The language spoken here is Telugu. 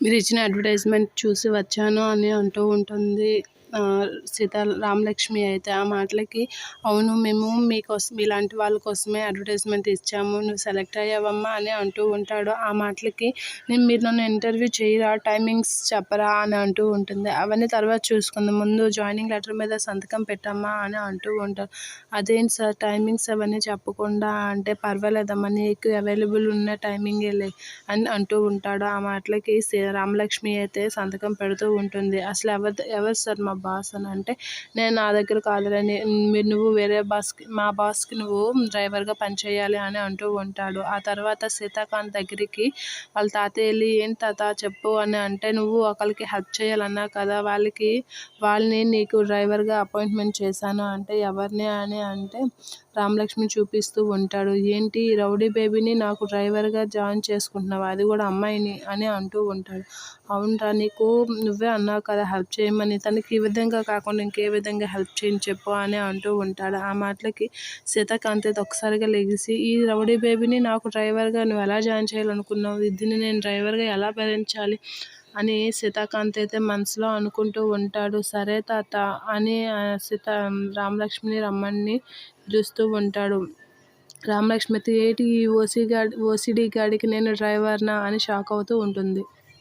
మీరిచ్చిన అడ్వర్టైజ్‌మెంట్ చూసి వచ్చాను అని అంటూ ఉంటుంది. రామలక్ష్మి అయితే ఆ మాటలకి, అవును మేము మీకోసం మీలాంటి వాళ్ళ కోసమే అడ్వర్టైజ్‌మెంట్ ఇచ్చాము. నువ్వు సెలెక్ట్ అయ్యావమ్మా అని అంటూ ఉంటాడు. ఆ మాటలకి మీరు నన్ను ఇంటర్వ్యూ చేయరా, టైమింగ్స్ చెప్పరా అని అంటూ ఉంటుంది. అవన్నీ తర్వాత చూసుకుందాం, ముందు జాయినింగ్ లెటర్ మీద సంతకం పెట్టమ్మా అని అంటూ ఉంటారు. అదేంటి సార్ టైమింగ్స్ అవన్నీ చెప్పకుండా అంటే, పర్వాలేదమ్మా నీకు అవైలబుల్ ఉన్న టైమింగేలే అని అంటూ ఉంటాడు. ఆ మాటలకి రామలక్ష్మి అయితే సంతకం పెడుతూ ఉంటుంది. అసలు ఎవరు సార్ మా బాస్ అని అంటే, నేను నా దగ్గర కాదులే, నువ్వు వేరే బాస్కి, మా బాస్కి నువ్వు డ్రైవర్గా పనిచేయాలి అని అంటూ ఉంటాడు. ఆ తర్వాత సీతాకాంత్ దగ్గరికి వాళ్ళ తాతయ్య వెళ్ళి, ఏంటి తాత చెప్పు అని అంటే, నువ్వు ఒకరికి హెల్ప్ చేయాలన్నావు కదా, వాళ్ళని నీకు డ్రైవర్గా అపాయింట్మెంట్ చేశాను అంటే ఎవరిని అని అంటే, రామలక్ష్మి చూపిస్తూ ఉంటాడు. ఏంటి రౌడీ బేబీని నాకు డ్రైవర్గా జాయిన్ చేసుకుంటున్నావా, అది కూడా అమ్మాయిని అని అంటూ ఉంటాడు. అవునరా, నువ్వే అన్నావు కదా హెల్ప్ చేయమని, తనకి ఈ విధంగా కాకుండా ఇంకే విధంగా హెల్ప్ చేయని చెప్పు అని అంటూ ఉంటాడు. ఆ మాటలకి సీతాకాంత్ అయితే ఒకసారిగా లెగిసి, ఈ రౌడీ బేబీని నాకు డ్రైవర్గా నువ్వు ఎలా జాయిన్ చేయాలనుకున్నావు, దీన్ని నేను డ్రైవర్గా ఎలా భరించాలి అని సీతాకాంత్ అయితే మనసులో అనుకుంటూ ఉంటాడు. సరే తాత అని రామలక్ష్మిని రమ్మని పిలుస్తూ ఉంటాడు. రామలక్ష్మి అయితే, ఏంటి ఈ ఓసిడి గాడికి నేను డ్రైవర్నా అని షాక్ అవుతూ ఉంటుంది.